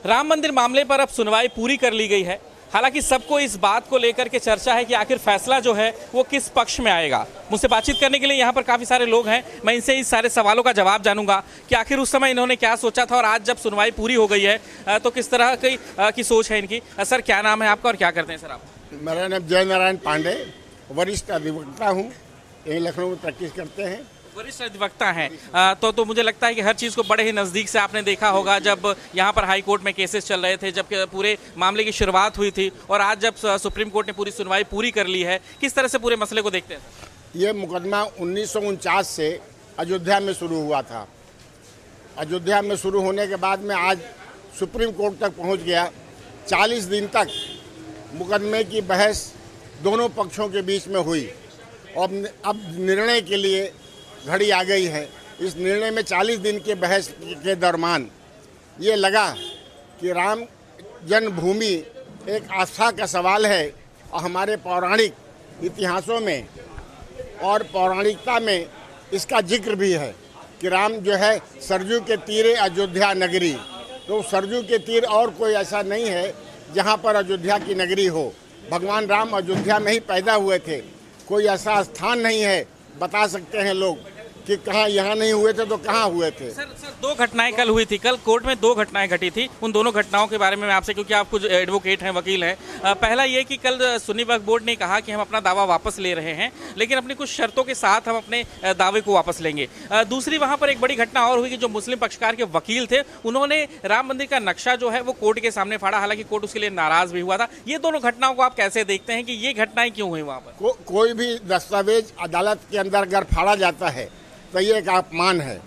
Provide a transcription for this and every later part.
राम मंदिर मामले पर अब सुनवाई पूरी कर ली गई है। हालांकि सबको इस बात को लेकर के चर्चा है कि आखिर फैसला जो है वो किस पक्ष में आएगा। मुझसे बातचीत करने के लिए यहाँ पर काफ़ी सारे लोग हैं। मैं इनसे इस सारे सवालों का जवाब जानूंगा कि आखिर उस समय इन्होंने क्या सोचा था और आज जब सुनवाई पूरी हो गई है तो किस तरह की सोच है इनकी। सर, क्या नाम है आपका और क्या करते हैं सर आप? मेरा नाम जय नारायण पांडे, वरिष्ठ अधिवक्ता हूँ, यहीं लखनऊ में प्रैक्टिस करते हैं। वरिष्ठ अधिवक्ता हैं तो मुझे लगता है कि हर चीज़ को बड़े ही नज़दीक से आपने देखा होगा। जब यहाँ पर हाई कोर्ट में केसेस चल रहे थे, जब पूरे मामले की शुरुआत हुई थी और आज जब सुप्रीम कोर्ट ने पूरी सुनवाई पूरी कर ली है, किस तरह से पूरे मसले को देखते हैं? ये मुकदमा 1949 से अयोध्या में शुरू हुआ था। अयोध्या में शुरू होने के बाद में आज सुप्रीम कोर्ट तक पहुँच गया। 40 दिन तक मुकदमे की बहस दोनों पक्षों के बीच में हुई और अब निर्णय के लिए घड़ी आ गई है। इस निर्णय में 40 दिन के बहस के दरमियान ये लगा कि राम जन्मभूमि एक आस्था का सवाल है और हमारे पौराणिक इतिहासों में और पौराणिकता में इसका जिक्र भी है कि राम जो है सरजू के तीरे अयोध्या नगरी, तो सरजू के तीर और कोई ऐसा नहीं है जहाँ पर अयोध्या की नगरी हो। भगवान राम अयोध्या में ही पैदा हुए थे। कोई ऐसा स्थान नहीं है बता सकते हैं लोग कि कहाँ यहाँ नहीं हुए थे तो कहाँ हुए थे। सर, दो घटनाएं कल हुई थी। कल कोर्ट में दो घटनाएं घटी थी। उन दोनों घटनाओं के बारे में मैं आपसे, क्योंकि आप कुछ एडवोकेट हैं, वकील हैं, पहला ये कि कल सुन्नी वक्फ बोर्ड ने कहा कि हम अपना दावा वापस ले रहे हैं, लेकिन अपनी कुछ शर्तों के साथ हम अपने दावे को वापस लेंगे। दूसरी वहाँ पर एक बड़ी घटना और हुई कि जो मुस्लिम पक्षकार के वकील थे उन्होंने राम मंदिर का नक्शा जो है वो कोर्ट के सामने फाड़ा। हालांकि कोर्ट उसके लिए नाराज भी हुआ था। ये दोनों घटनाओं को आप कैसे देखते हैं कि ये घटनाएं क्यों हुई वहाँ पर? कोई भी दस्तावेज अदालत के अंदर अगर फाड़ा जाता है तो ये एक अपमान है।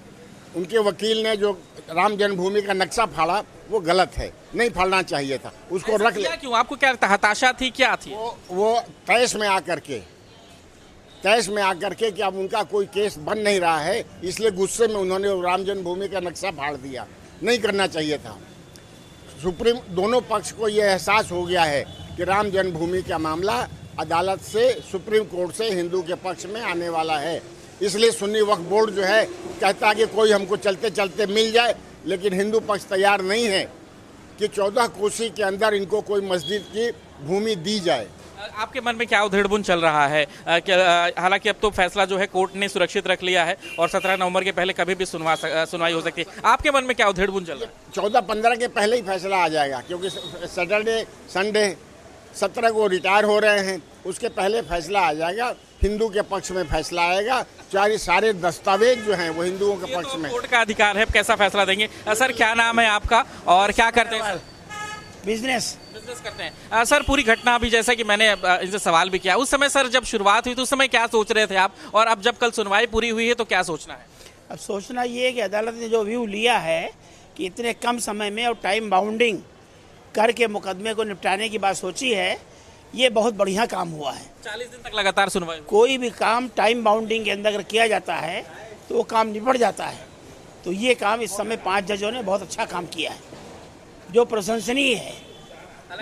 उनके वकील ने जो राम जन्मभूमि का नक्शा फाड़ा वो गलत है, नहीं फाड़ना चाहिए था, उसको रख लिया। क्यों? आपको क्या हताशा थी, क्या थी? वो तैश में आकर के कि अब उनका कोई केस बन नहीं रहा है, इसलिए गुस्से में उन्होंने राम जन्मभूमि का नक्शा फाड़ दिया। नहीं करना चाहिए था। सुप्रीम दोनों पक्ष को ये एहसास हो गया है कि राम जन्मभूमि का मामला अदालत से, सुप्रीम कोर्ट से हिंदू के पक्ष में आने वाला है। इसलिए सुन्नी वक्फ बोर्ड जो है कहता है कि कोई हमको चलते चलते मिल जाए, लेकिन हिंदू पक्ष तैयार नहीं है कि 14 कोसी के अंदर इनको कोई मस्जिद की भूमि दी जाए। आपके मन में क्या उधेड़बुन चल रहा है? हालांकि अब तो फैसला जो है कोर्ट ने सुरक्षित रख लिया है और 17 नवंबर के पहले कभी भी सुनवाई हो सकती है। आपके मन में क्या उधेड़बुन चल रहा है? 14-15 के पहले ही फैसला आ जाएगा, क्योंकि सैटरडे संडे 17 को रिटायर हो रहे हैं, उसके पहले फैसला आ जाएगा। हिंदू के पक्ष में फैसला आएगा। चाहे सारे दस्तावेज जो हैं वो हिंदुओं के पक्ष में। कोर्ट का अधिकार है, कैसा फैसला देंगे। सर, क्या नाम है आपका और क्या करते हैं? बिजनेस करते हैं। सर, पूरी घटना अभी, जैसा कि मैंने इनसे सवाल भी किया, उस समय सर जब शुरुआत हुई तो उस समय क्या सोच रहे थे आप, और अब जब कल सुनवाई पूरी हुई है तो क्या सोचना है? अब सोचना ये है कि अदालत ने जो व्यू लिया है कि इतने कम समय में और टाइम बाउंडिंग करके मुकदमे को निपटाने की बात सोची है, ये बहुत बढ़िया काम हुआ है। 40 दिन तक लगातार सुनवाई। कोई भी काम टाइम बाउंडिंग के अंदर अगर किया जाता है तो वो काम निपट जाता है। तो ये काम इस समय 5 जजों ने बहुत अच्छा काम किया है, जो प्रशंसनीय है।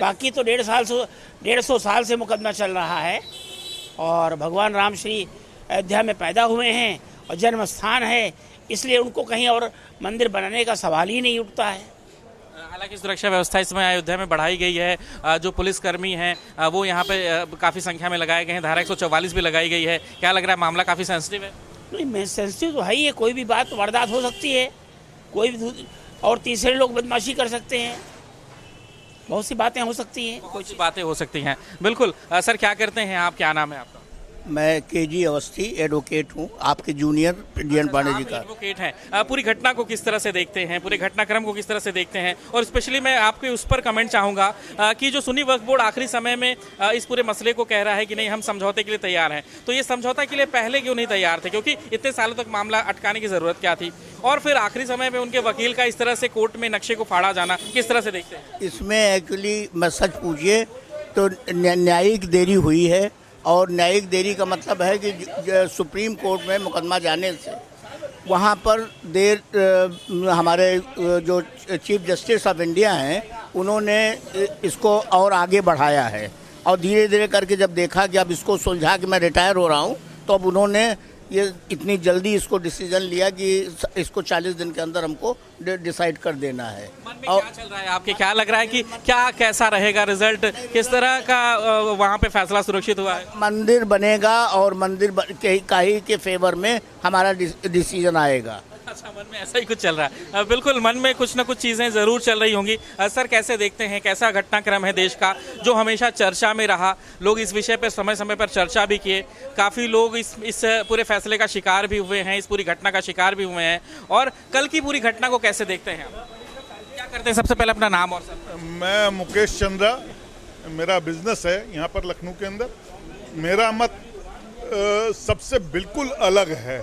बाकी तो 150 साल से मुकदमा चल रहा है और भगवान राम श्री अयोध्या में पैदा हुए हैं और जन्म स्थान है, इसलिए उनको कहीं और मंदिर बनाने का सवाल ही नहीं उठता है। हालांकि सुरक्षा व्यवस्था इस समय अयोध्या में बढ़ाई गई है। जो पुलिसकर्मी हैं वो यहाँ पे काफ़ी संख्या में लगाए गए हैं। धारा 144 भी लगाई गई है। क्या लग रहा है, मामला काफ़ी सेंसिटिव है? नहीं, सेंसिटिव तो है ही है। कोई भी बात वारदात हो सकती है, कोई भी और तीसरे लोग बदमाशी कर सकते हैं, बहुत सी बातें हो सकती हैं। कुछ बातें हो सकती हैं, बिल्कुल। सर, क्या करते हैं आप, क्या नाम है आपका? मैं केजी अवस्थी एडवोकेट हूँ, आपके जूनियर जयन पांडे जी का एडवोकेट हैं। पूरी घटना को किस तरह से देखते हैं, पूरे घटनाक्रम को किस तरह से देखते हैं, और स्पेशली मैं आपके उस पर कमेंट चाहूँगा कि जो सुन्नी वक्फ बोर्ड आखिरी समय में इस पूरे मसले को कह रहा है कि नहीं, हम समझौते के लिए तैयार हैं, तो ये समझौता के लिए पहले क्यों नहीं तैयार थे? क्योंकि इतने सालों तक मामला अटकाने की ज़रूरत क्या थी? और फिर आखिरी समय में उनके वकील का इस तरह से कोर्ट में नक्शे को फाड़ा जाना, किस तरह से देखते हैं? इसमें एक्चुअली मैं सच पूछिए तो न्यायिक देरी हुई है, और न्यायिक देरी का मतलब है कि सुप्रीम कोर्ट में मुकदमा जाने से वहाँ पर हमारे जो चीफ जस्टिस ऑफ इंडिया हैं उन्होंने इसको और आगे बढ़ाया है, और धीरे धीरे करके जब देखा कि अब इसको सुलझा के मैं रिटायर हो रहा हूँ, तो अब उन्होंने ये इतनी जल्दी इसको डिसीजन लिया कि इसको 40 दिन के अंदर हमको डिसाइड कर देना है। मन में क्या चल रहा है आपके, क्या लग रहा है कि क्या कैसा रहेगा रिजल्ट, किस तरह का वहाँ पे फैसला सुरक्षित हुआ है? मंदिर बनेगा और मंदिर का ही के फेवर में हमारा डिसीजन आएगा। अच्छा, मन में ऐसा ही कुछ चल रहा है। बिल्कुल, मन में कुछ ना कुछ चीज़ें ज़रूर चल रही होंगी। सर, कैसे देखते हैं, कैसा घटनाक्रम है देश का जो हमेशा चर्चा में रहा? लोग इस विषय पर समय समय पर चर्चा भी किए, काफ़ी लोग इस पूरे फैसले का शिकार भी हुए हैं, इस पूरी घटना का शिकार भी हुए हैं। और कल की पूरी घटना को कैसे देखते हैं आप? क्या करते हैं? सबसे पहले अपना नाम और सर। मैं मुकेश चंद्रा, मेरा बिजनेस है यहाँ पर लखनऊ के अंदर। मेरा मत सबसे बिल्कुल अलग है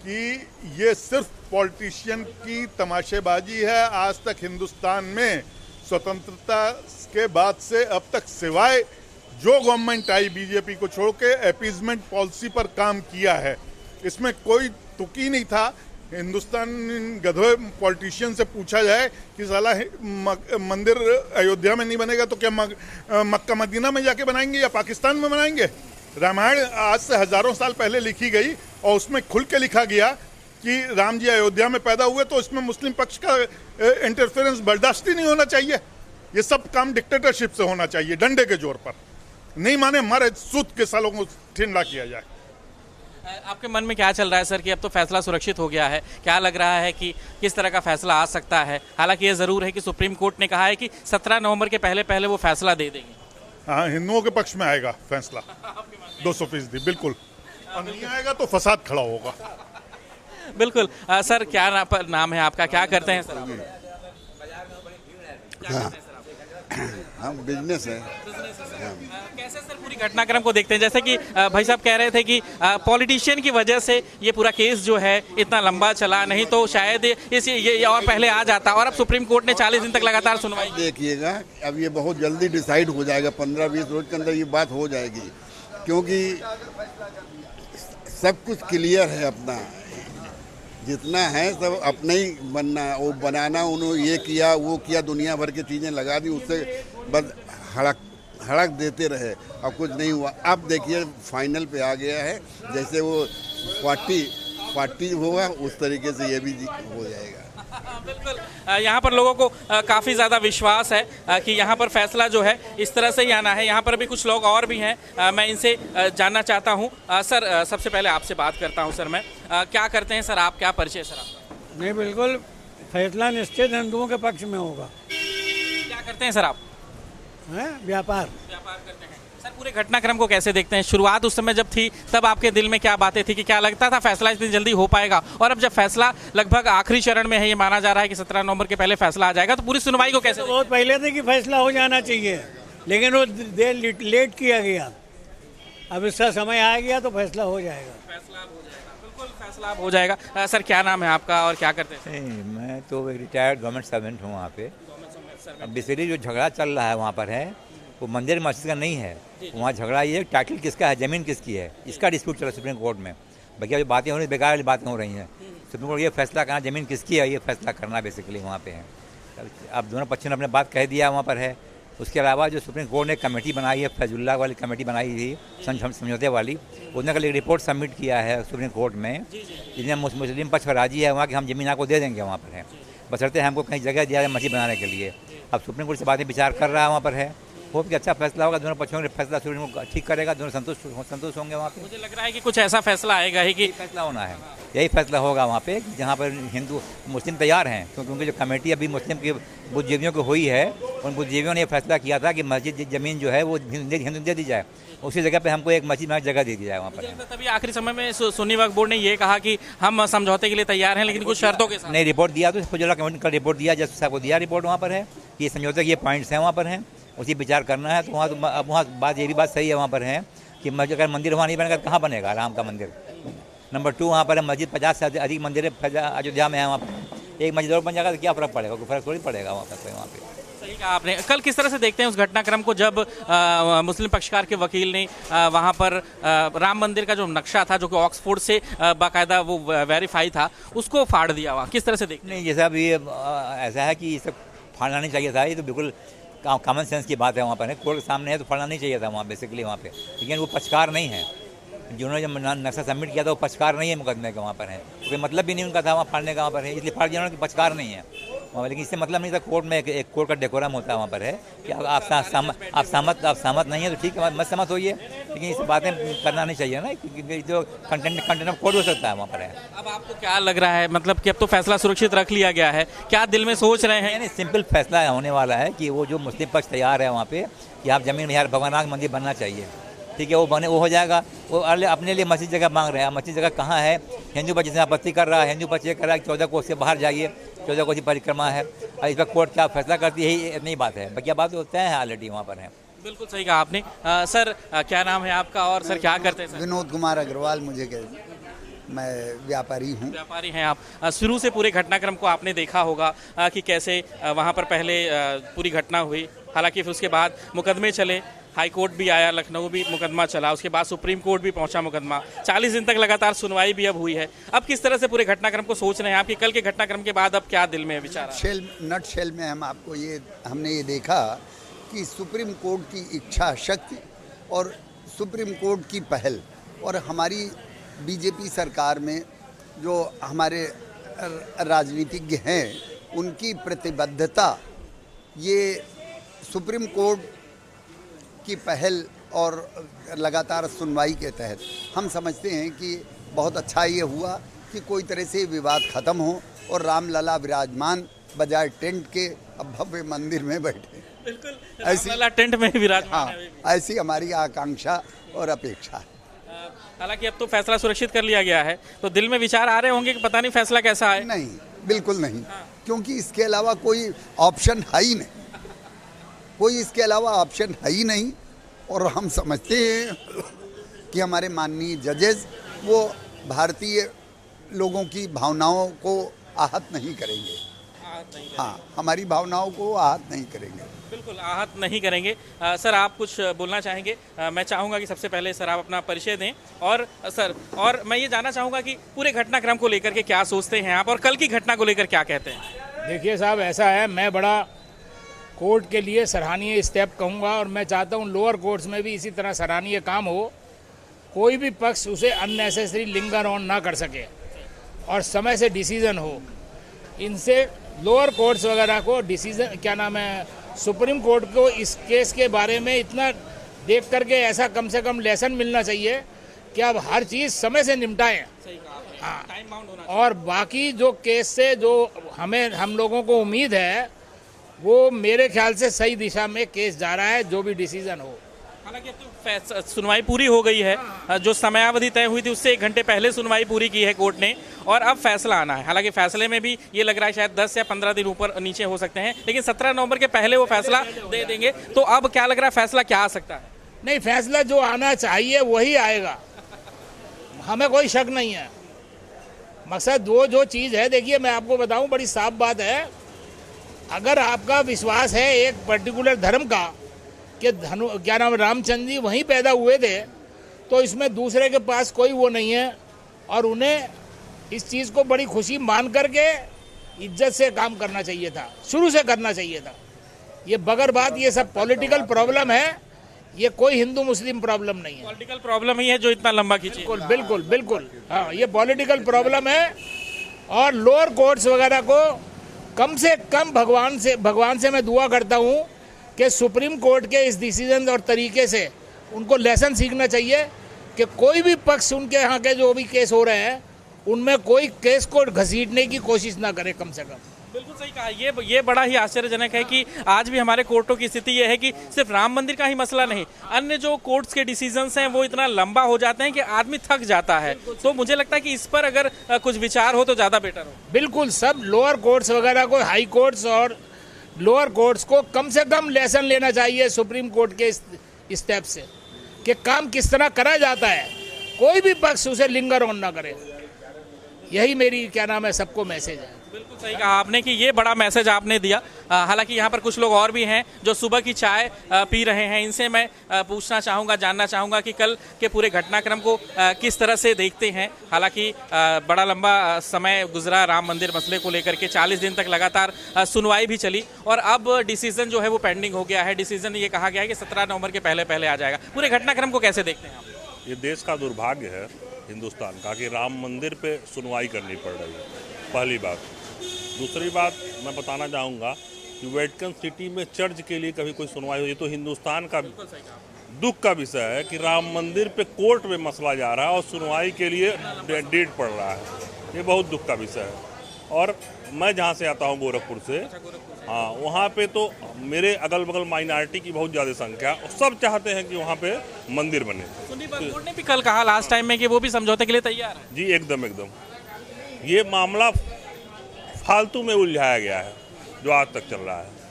कि ये सिर्फ पॉलिटिशियन की तमाशेबाजी है। आज तक हिंदुस्तान में स्वतंत्रता के बाद से अब तक सिवाय जो गवर्नमेंट आई बीजेपी को छोड़ के अपीजमेंट पॉलिसी पर काम किया है, इसमें कोई तुक ही नहीं था। हिंदुस्तान गधे पॉलिटिशियन से पूछा जाए कि साला मंदिर अयोध्या में नहीं बनेगा तो क्या मक्का मदीना में जाके बनाएंगे या पाकिस्तान में बनाएंगे? रामायण आज से हजारों साल पहले लिखी गई और उसमें खुल के लिखा गया कि राम जी अयोध्या में पैदा हुए, तो इसमें मुस्लिम पक्ष का इंटरफेरेंस बर्दाश्त ही नहीं होना चाहिए। ये सब काम डिक्टेटरशिप से होना चाहिए, डंडे के जोर पर। नहीं माने हमारे सूद के सालों को ठिंडा किया जाए। आपके मन में क्या चल रहा है सर कि अब तो फैसला सुरक्षित हो गया है? क्या लग रहा है कि किस तरह का फैसला आ सकता है? हालांकि ये ज़रूर है कि सुप्रीम कोर्ट ने कहा है कि 17 नवंबर के पहले पहले वो फैसला दे देंगे। हाँ, हिंदुओं के पक्ष में आएगा फैसला 200%, बिल्कुल। और नहीं आएगा तो फसाद खड़ा होगा। बिल्कुल। सर, क्या नाम है आपका, क्या करते हैं सर आप? हम बिजनेस है। कैसे सर पूरी घटनाक्रम को देखते हैं? जैसे कि भाई साहब कह रहे थे कि पॉलिटिशियन की वजह से ये पूरा केस जो है इतना लंबा चला, नहीं तो शायद ये और पहले आ जाता। और अब सुप्रीम कोर्ट ने 40 दिन तक लगातार सुनवाई। देखिएगा, अब ये बहुत जल्दी डिसाइड हो जाएगा, 15-20 रोज के अंदर ये बात हो जाएगी, क्योंकि सब कुछ क्लियर है। अपना जितना है सब अपना ही बनना, वो बनाना, उन्होंने ये किया वो किया, दुनिया भर की चीज़ें लगा दी, उससे बस हड़क देते रहे और कुछ नहीं हुआ। अब देखिए फाइनल पे आ गया है, जैसे वो 40 होगा उस तरीके से ये भी हो जाएगा। बिल्कुल, यहाँ पर लोगों को काफ़ी ज़्यादा विश्वास है कि यहाँ पर फैसला जो है इस तरह से ही आना है। यहाँ पर भी कुछ लोग और भी हैं, मैं इनसे जानना चाहता हूँ। सर, सबसे पहले आपसे बात करता हूँ। सर, मैं क्या करते हैं सर आप, क्या परिचय सर आपका? नहीं, बिल्कुल फैसला निश्चित हिंदुओं के पक्ष में होगा। क्या करते हैं सर आप? हैं, व्यापार करते हैं। सर, पूरे घटनाक्रम को कैसे देखते हैं? शुरुआत उस समय जब थी तब आपके दिल में क्या बातें थी, कि क्या लगता था फैसला इतनी जल्दी हो पाएगा? और अब जब फैसला लगभग आखिरी चरण में है, ये माना जा रहा है कि 17 नवंबर के पहले फैसला आ जाएगा, तो पूरी सुनवाई को कैसे? बहुत पहले थे कि फैसला हो जाना चाहिए, लेकिन वो देर लेट किया गया। अब इसका समय आ गया तो फैसला हो जाएगा। फैसला हो जाएगा, बिल्कुल फैसला हो जाएगा। सर, क्या नाम है आपका और क्या करते हैं? मैं तो एक रिटायर्ड गवर्नमेंट सर्वेंट हूँ वहाँ पे। अब बेसिकली जो झगड़ा चल रहा है वहाँ पर है, वो मंदिर मस्जिद का नहीं है। वहाँ झगड़ा ये टाइटल किसका है, ज़मीन किसकी है, इसका डिस्प्यूट चल रहा है सुप्रीम कोर्ट में। बाकी जो बातें हो रही बेकार वाली बातें हो रही हैं। सुप्रीम कोर्ट ये फैसला करना ज़मीन किसकी है, ये फैसला करना बेसिकली वहाँ पे है। अब दोनों पक्षों ने अपने बात कह दिया वहाँ पर है। उसके अलावा जो सुप्रीम कोर्ट ने कमेटी बनाई है, फैजुल्ला वाली कमेटी बनाई थी समझौते वाली, उसने कल एक रिपोर्ट सबमिट किया है सुप्रीम कोर्ट में, जिसमें मुस्लिम पक्ष राजी है वहाँ कि हम ज़मीन आपको दे देंगे वहाँ पर है, बशर्ते हमको कहीं जगह दिया जाए मस्जिद बनाने के लिए। अब सुप्रीम कोर्ट से बातें विचार कर रहा है वहाँ पर है। होप कि अच्छा फैसला होगा, दोनों पक्षों ने फैसला सुप्रीम कोर्ट ठीक करेगा, दोनों संतुष्ट होंगे वहाँ पे। मुझे लग रहा है कि कुछ ऐसा फैसला आएगा ही कि फैसला होना है, यही फैसला होगा वहाँ पे, जहाँ पर हिंदू मुस्लिम तैयार हैं। क्योंकि जो कमेटी अभी मुस्लिम की बुद्धिजीवियों की हुई है, उन बुद्धिजीवियों ने यह फैसला किया था कि मस्जिद ज़मीन जो है वो हिंदू दे दी जाए, उसी जगह पे हमको एक मस्जिद में जगह दे दी जाए वहाँ पर। तभी आखिरी समय में सुन्नी वक्फ बोर्ड ने ये कहा कि हम समझौते के लिए तैयार हैं, लेकिन कुछ शर्तों के साथ। नहीं, रिपोर्ट दिया तो फजुल्ला कमेटी का रिपोर्ट दिया, जज साहब को दिया रिपोर्ट वहाँ पर है कि समझौते के ये पॉइंट्स हैं वहाँ पर हैं, उसी विचार करना है। तो वहाँ अब वहाँ बात ये भी बात सही है वहाँ पर है कि अगर मंदिर वहाँ नहीं बनेगा तो कहाँ बनेगा राम का मंदिर। नंबर 2 वहाँ पर है मस्जिद 50 से अधिक मंदिर अयोध्या में है, वहाँ पर एक मस्जिद और बन जाएगा तो क्या फ़र्क पड़ेगा, कोई फ़र्क थोड़ी पड़ेगा वहाँ पर। वहाँ पर सही कहा आपने। कल किस तरह से देखते हैं उस घटनाक्रम को जब मुस्लिम पक्षकार के वकील ने वहाँ पर राम मंदिर का जो नक्शा था, जो कि ऑक्सफोर्ड से बाकायदा वो वेरीफाई था, उसको फाड़ दिया? वहाँ किस तरह से देखते? नहीं, जैसा अभी ऐसा है कि ये सब फाड़ना नहीं चाहिए था, ये तो बिल्कुल कॉमन सेंस की बात है वहाँ पर। कोर्ट के सामने है तो फाड़ना नहीं चाहिए था वहाँ बेसिकली वहाँ पे, लेकिन वो पक्षकार नहीं है, जिन्होंने जब नक्शा सबमिट किया था वो पक्षकार नहीं है मुकदमे के वहाँ पर है, कोई मतलब भी नहीं उनका था वहाँ फाड़ने का वहाँ पर है, इसलिए फाड़ दिया उन्होंने कि पक्षकार नहीं है वहाँ। लेकिन इससे मतलब नहीं था, कोर्ट में एक कोर्ट का डेकोरम होता है वहाँ पर है कि आप सहमत नहीं है तो ठीक है, मत सहमत होइए, लेकिन इस बातें करना नहीं चाहिए ना, क्योंकि जो कंटेंट ऑफ कोर्ट हो सकता है वहाँ पर है। अब आपको क्या लग रहा है, मतलब कि अब तो फैसला सुरक्षित रख लिया गया है, क्या दिल में सोच रहे हैं? नहीं, सिंपल फैसला होने वाला है कि वो जो मुस्लिम पक्ष तैयार है वहाँ पे कि आप जमीन में यार भगवान मंदिर बनना चाहिए, ठीक है, वो हो जाएगा। वो अपने लिए मस्जिद जगह मांग रहे हैं, मस्जिद जगह कहाँ है? हिंदू पक्ष जिसमें आपत्ति कर रहा है, हिंदू पक्ष ये कर रहा है 14 कोस से बाहर जाइए, 14 कोस की परिक्रमा है, और इस पर कोर्ट क्या फैसला करती है इतनी बात है, बाकी बात तो तय है ऑलरेडी वहाँ पर है। बिल्कुल सही कहा आपने। सर क्या नाम है आपका और सर क्या करते हैं? सर विनोद कुमार अग्रवाल मुझे मैं व्यापारी हूँ। व्यापारी हैं आप। शुरू से पूरे घटनाक्रम को आपने देखा होगा कि कैसे वहाँ पर पहले पूरी घटना हुई, हालांकि फिर उसके बाद मुकदमे चले, हाई कोर्ट भी आया, लखनऊ भी मुकदमा चला, उसके बाद सुप्रीम कोर्ट भी पहुंचा मुकदमा, 40 दिन तक लगातार सुनवाई भी अब हुई है। अब किस तरह से पूरे घटनाक्रम को सोच रहे हैं आपकी? कल के घटनाक्रम के बाद अब क्या दिल में विचार? नट शेल में हमने ये देखा कि सुप्रीम कोर्ट की इच्छा शक्ति और सुप्रीम कोर्ट की पहल और हमारी बीजेपी सरकार में जो हमारे राजनीतिज्ञ हैं उनकी प्रतिबद्धता, ये सुप्रीम कोर्ट की पहल और लगातार सुनवाई के तहत हम समझते हैं कि बहुत अच्छा ये हुआ कि कोई तरह से विवाद खत्म हो और रामलला विराजमान बजाय टेंट के अब भव्य मंदिर में बैठे। बिल्कुल, ऐसी टेंट में विराजमान हाँ, है। ऐसी हमारी आकांक्षा और अपेक्षा है। हालांकि अब तो फैसला सुरक्षित कर लिया गया है, तो दिल में विचार आ रहे होंगे कि पता नहीं फैसला कैसा है। नहीं, बिल्कुल नहीं, क्योंकि इसके अलावा कोई ऑप्शन है ही नहीं, कोई इसके अलावा ऑप्शन है ही नहीं। और हम समझते हैं कि हमारे माननीय जजेस वो भारतीय लोगों की भावनाओं को आहत नहीं करेंगे। हाँ, हमारी भावनाओं को आहत नहीं करेंगे। बिल्कुल आहत नहीं करेंगे। सर आप कुछ बोलना चाहेंगे? मैं चाहूँगा कि सबसे पहले सर आप अपना परिचय दें, और सर और मैं ये जानना चाहूँगा कि पूरे घटनाक्रम को लेकर के क्या सोचते हैं आप, और कल की घटना को लेकर क्या कहते हैं? देखिए साहब, ऐसा है, मैं बड़ा कोर्ट के लिए सराहनीय स्टेप कहूँगा, और मैं चाहता हूँ लोअर कोर्ट्स में भी इसी तरह सराहनीय काम हो, कोई भी पक्ष उसे अननेसेसरी लिंगर ऑन ना कर सके और समय से डिसीजन हो। इनसे लोअर कोर्ट्स वगैरह को डिसीजन सुप्रीम कोर्ट को इस केस के बारे में इतना देख करके ऐसा कम से कम लेसन मिलना चाहिए कि अब हर चीज़ समय से निपटाएं। हाँ, और बाकी जो केस से जो हम लोगों को उम्मीद है वो मेरे ख्याल से सही दिशा में केस जा रहा है, जो भी डिसीजन हो। हालांकि अब तो सुनवाई पूरी हो गई है, जो समयावधि तय हुई थी उससे 1 घंटे पहले सुनवाई पूरी की है कोर्ट ने, और अब फैसला आना है। हालांकि फैसले में भी ये लग रहा है शायद 10 या 15 दिन ऊपर नीचे हो सकते हैं, लेकिन 17 नवंबर के पहले वो फैसला दे देंगे। तो अब क्या लग रहा है, फैसला क्या आ सकता है? नहीं, फैसला जो आना चाहिए वही आएगा, हमें कोई शक नहीं है। मकसद वो जो चीज़ है, देखिए मैं आपको बताऊं, बड़ी साफ बात है, अगर आपका विश्वास है एक पर्टिकुलर धर्म का कि रामचंद्र जी वहीं पैदा हुए थे, तो इसमें दूसरे के पास कोई वो नहीं है, और उन्हें इस चीज़ को बड़ी खुशी मान करके इज्जत से काम करना चाहिए था, शुरू से करना चाहिए था। ये बगैर बात, ये सब पॉलिटिकल प्रॉब्लम है, ये कोई हिंदू मुस्लिम प्रॉब्लम नहीं है। पॉलिटिकल प्रॉब्लम ही है जो इतना लंबा खींची। बिल्कुल बिल्कुल बिल्कुल, हाँ, ये पॉलिटिकल प्रॉब्लम है। और लोअर कोर्ट्स वगैरह को कम से कम भगवान से मैं दुआ करता हूँ कि सुप्रीम कोर्ट के इस डिसीजन और तरीके से उनको लेसन सीखना चाहिए कि कोई भी पक्ष उनके यहाँ के जो भी केस हो रहे हैं उनमें कोई केस को घसीटने की कोशिश ना करे, कम से कम। बिल्कुल सही कहा। ये बड़ा ही आश्चर्यजनक है कि आज भी हमारे कोर्टों की स्थिति ये है कि सिर्फ राम मंदिर का ही मसला नहीं, अन्य जो कोर्ट्स के डिसीजंस हैं वो इतना लंबा हो जाते हैं कि आदमी थक जाता है। तो मुझे लगता है कि इस पर अगर कुछ विचार हो तो ज़्यादा बेटर हो। बिल्कुल, सब लोअर कोर्ट्स वगैरह को, हाई कोर्ट्स और लोअर कोर्ट्स को कम से कम लेसन लेना चाहिए सुप्रीम कोर्ट के स्टेप से कि काम किस तरह करा जाता है, कोई भी पक्ष उसे लिंगर ऑन ना करे। यही मेरी सबको मैसेज है। बिल्कुल सही कहा आपने कि ये बड़ा मैसेज आपने दिया। हालांकि यहाँ पर कुछ लोग और भी हैं जो सुबह की चाय पी रहे हैं, इनसे मैं पूछना चाहूँगा, जानना चाहूँगा कि कल के पूरे घटनाक्रम को किस तरह से देखते हैं। हालांकि बड़ा लंबा समय गुजरा राम मंदिर मसले को लेकर के, 40 दिन तक लगातार सुनवाई भी चली, और अब डिसीजन जो है वो पेंडिंग हो गया है। डिसीजन ये कहा गया है कि 17 नवंबर के पहले आ जाएगा। पूरे घटनाक्रम को कैसे देखते हैं आप? ये देश का दुर्भाग्य है हिंदुस्तान का कि राम मंदिर पे सुनवाई करनी पड़ रही है, पहली बात। दूसरी बात मैं बताना चाहूँगा कि वेटिकन सिटी में चर्च के लिए कभी कोई सुनवाई हुई तो हिंदुस्तान का दुख का विषय है कि राम मंदिर पे कोर्ट में मसला जा रहा है और सुनवाई के लिए डेट पड़ रहा है। ये बहुत दुख का विषय है। और मैं जहाँ से आता हूँ गोरखपुर से, हाँ, वहाँ पे तो मेरे अगल बगल माइनॉरिटी की बहुत ज़्यादा संख्या, और सब चाहते हैं कि वहाँ पे मंदिर बने। सुन्नी वक्फ बोर्ड ने भी कल कहा लास्ट टाइम में कि वो भी समझौते के लिए तैयार है। जी एकदम ये मामला फालतू में उलझाया गया है जो आज तक चल रहा है,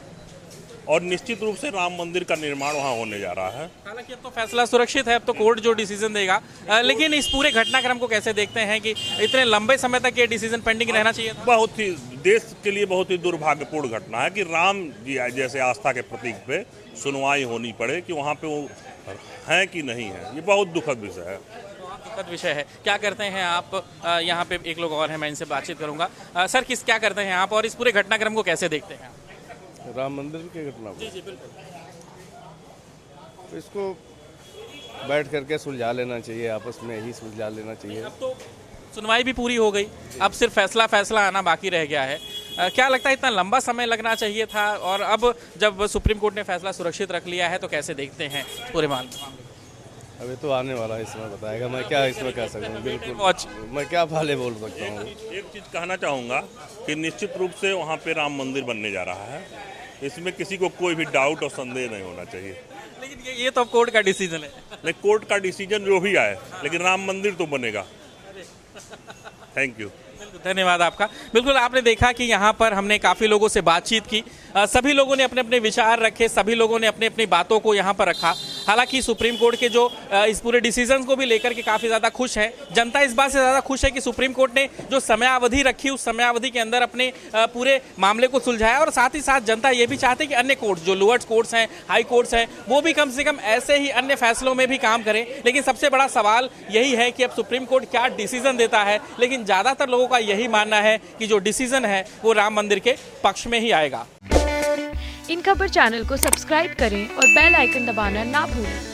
और निश्चित रूप से राम मंदिर का निर्माण वहाँ होने जा रहा है। हालांकि अब तो फैसला सुरक्षित है, अब तो कोर्ट जो डिसीजन देगा, लेकिन इस पूरे घटनाक्रम को कैसे देखते हैं कि इतने लंबे समय तक ये डिसीजन पेंडिंग रहना चाहिए था? बहुत ही देश के लिए बहुत ही दुर्भाग्यपूर्ण घटना है कि राम जी जैसे आस्था के प्रतीक पे सुनवाई होनी पड़े कि वहाँ पे वो हैं कि नहीं है। ये बहुत दुखद विषय है। दुखद विषय है। क्या करते हैं आप? यहाँ पे एक लोग और हैं, मैं इनसे बातचीत करूंगा। सर, क्या करते हैं आप और इस पूरे घटनाक्रम को कैसे देखते हैं? राम मंदिर की घटना को? जी बिल्कुल। तो इसको बैठ करके सुलझा लेना चाहिए, आपस में ही सुलझा लेना चाहिए। अब तो सुनवाई भी पूरी हो गई, अब सिर्फ फैसला आना बाकी रह गया है। क्या लगता है इतना लंबा समय लगना चाहिए था? और अब जब सुप्रीम कोर्ट ने फैसला सुरक्षित रख लिया है तो कैसे देखते हैं पूरे मामले? अभी तो आने वाला है, इसमें बताएगा। मैं क्या इसमें कह सकता हूँ? बिल्कुल मैं क्या भले बोल सकता हूँ। एक चीज़ कहना चाहूँगा कि निश्चित रूप से वहाँ पे राम मंदिर बनने जा रहा है, इसमें किसी को कोई भी डाउट और संदेह नहीं होना चाहिए। लेकिन ये तो कोर्ट का डिसीजन है। नहीं, कोर्ट का डिसीजन जो भी आए, लेकिन राम मंदिर तो बनेगा। Thank you. धन्यवाद आपका। बिल्कुल, आपने देखा कि यहाँ पर हमने काफ़ी लोगों से बातचीत की, सभी लोगों ने अपने अपने विचार रखे, सभी लोगों ने अपनी अपनी बातों को यहाँ पर रखा। हालांकि सुप्रीम कोर्ट के जो इस पूरे डिसीजन को भी लेकर के काफ़ी ज़्यादा खुश है। जनता इस बात से ज़्यादा खुश है कि सुप्रीम कोर्ट ने जो समयावधि रखी, उस समयावधि के अंदर अपने पूरे मामले को सुलझाया, और साथ ही साथ जनता ये भी चाहती है कि अन्य कोर्ट्स, जो लोअर कोर्ट्स हैं, हाई कोर्ट्स हैं, वो भी कम से कम ऐसे ही अन्य फैसलों में भी काम करें। लेकिन सबसे बड़ा सवाल यही है कि अब सुप्रीम कोर्ट क्या डिसीजन देता है। लेकिन ज़्यादातर लोगों का यही मानना है कि जो डिसीजन है वो राम मंदिर के पक्ष में ही आएगा। इन खबर चैनल को सब्सक्राइब करें और बेल आइकन दबाना ना भूलें।